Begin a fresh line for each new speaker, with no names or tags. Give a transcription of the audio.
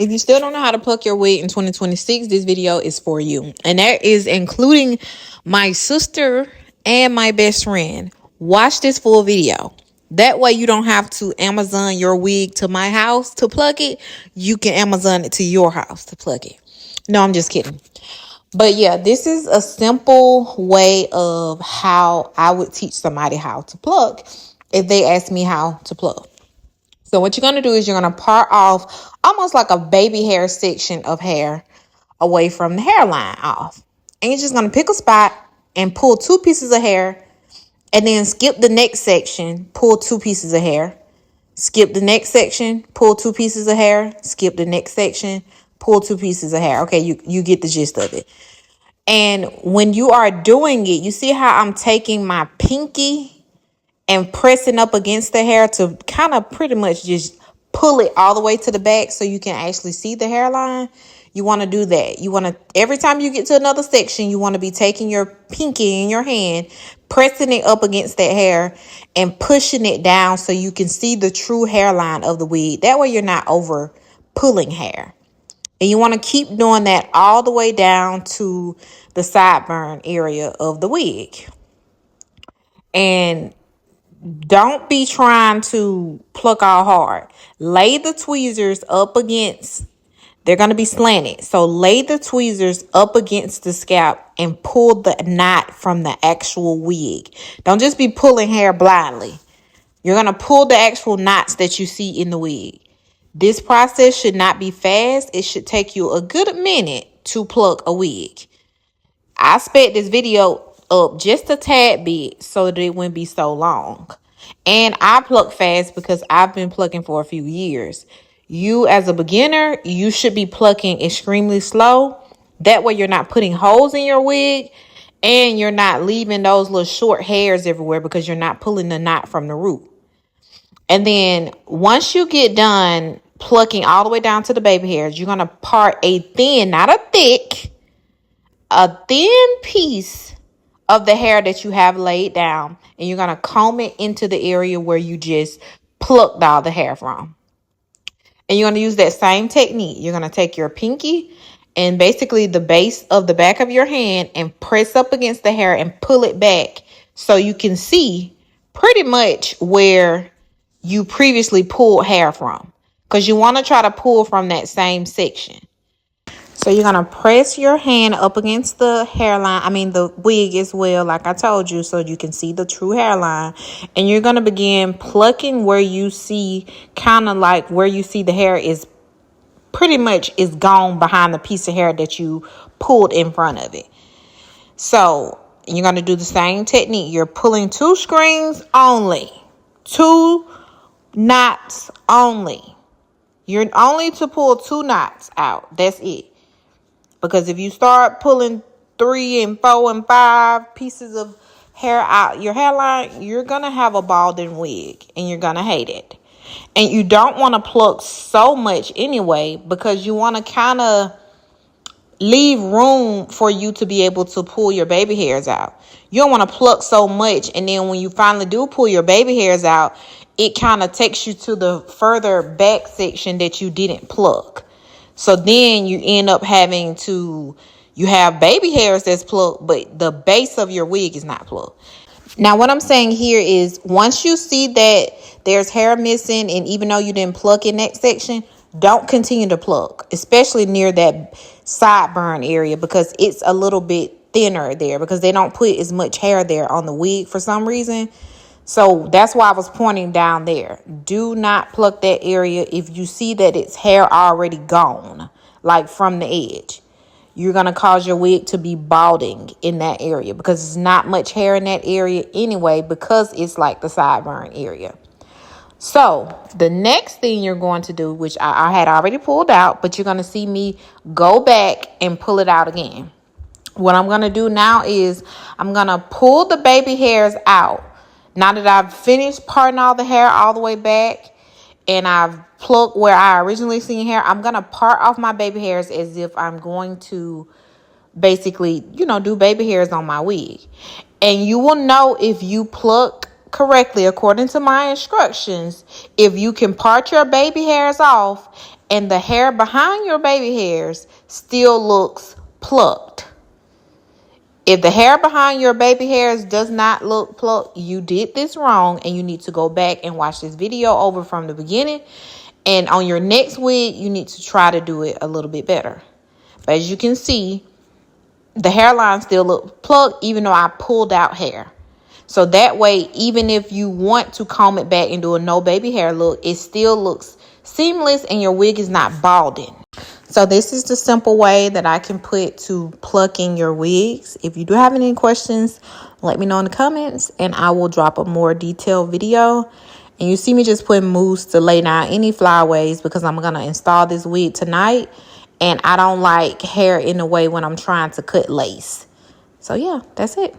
If you still don't know how to pluck your wig in 2026, this video is for you. And that is including my sister and my best friend. Watch this full video. That way you don't have to Amazon your wig to my house to pluck it. You can Amazon it to your house to pluck it. No, I'm just kidding. But yeah, this is a simple way of how I would teach somebody how to pluck if they ask me how to pluck. So what you're going to do is you're going to part off almost like a baby hair section of hair away from the hairline off. And you're just going to pick a spot and pull 2 pieces of hair and then skip the next section, pull 2 pieces of hair, skip the next section, pull 2 pieces of hair, skip the next section, pull 2 pieces of hair. Okay, you get the gist of it. And when you are doing it, you see how I'm taking my pinky and pressing up against the hair to kind of pretty much just pull it all the way to the back so you can actually see the hairline. You want to do that. You want to, every time you get to another section, you want to be taking your pinky in your hand, pressing it up against that hair and pushing it down so you can see the true hairline of the wig. That way you're not over pulling hair. And you want to keep doing that all the way down to the sideburn area of the wig. And don't be trying to pluck all hard. Lay the tweezers up against, they're going to be slanted. So lay the tweezers up against the scalp and pull the knot from the actual wig. Don't just be pulling hair blindly. You're going to pull the actual knots that you see in the wig. This process should not be fast. It should take you a good minute to pluck a wig. I sped this video up just a tad bit so that it wouldn't be so long. And I pluck fast because I've been plucking for a few years. You as a beginner, you should be plucking extremely slow. That way you're not putting holes in your wig and you're not leaving those little short hairs everywhere because you're not pulling the knot from the root. And then once you get done plucking all the way down to the baby hairs, you're going to part a thin, not a thick, a thin piece of the hair that you have laid down, and you're going to comb it into the area where you just plucked all the hair from. And you're going to use that same technique. You're going to take your pinky and basically the base of the back of your hand and press up against the hair and pull it back so you can see pretty much where you previously pulled hair from, because you want to try to pull from that same section. So you're going to press your hand up against the hairline, the wig as well, like I told you, so you can see the true hairline. And you're going to begin plucking where you see, kind of like where you see the hair is pretty much is gone behind the piece of hair that you pulled in front of it. So you're going to do the same technique. You're pulling 2 strings only, 2 knots only. You're only to pull 2 knots out. That's it. Because if you start pulling 3 and 4 and 5 pieces of hair out your hairline, you're going to have a balding wig and you're going to hate it. And you don't want to pluck so much anyway, because you want to kind of leave room for you to be able to pull your baby hairs out. You don't want to pluck so much, and then when you finally do pull your baby hairs out, it kind of takes you to the further back section that you didn't pluck. So then you end up having to, you have baby hairs that's plucked, but the base of your wig is not plucked. Now, what I'm saying here is once you see that there's hair missing, and even though you didn't pluck in that section, don't continue to pluck, especially near that sideburn area, because it's a little bit thinner there because they don't put as much hair there on the wig for some reason. So that's why I was pointing down there. Do not pluck that area if you see that it's hair already gone, like from the edge. You're going to cause your wig to be balding in that area because there's not much hair in that area anyway, because it's like the sideburn area. So the next thing you're going to do, which I had already pulled out, but you're going to see me go back and pull it out again. What I'm going to do now is I'm going to pull the baby hairs out. Now that I've finished parting all the hair all the way back and I've plucked where I originally seen hair, I'm going to part off my baby hairs as if I'm going to basically, do baby hairs on my wig. And you will know if you pluck correctly according to my instructions, if you can part your baby hairs off and the hair behind your baby hairs still looks plucked. If the hair behind your baby hairs does not look plucked, you did this wrong and you need to go back and watch this video over from the beginning. And on your next wig, you need to try to do it a little bit better. But as you can see, the hairline still look plucked even though I pulled out hair. So that way, even if you want to comb it back and do a no baby hair look, it still looks seamless and your wig is not balding. So this is the simple way that I can put to plucking your wigs. If you do have any questions, let me know in the comments and I will drop a more detailed video. And you see me just putting mousse to lay down any flyaways because I'm going to install this wig tonight. And I don't like hair in the way when I'm trying to cut lace. So yeah, that's it.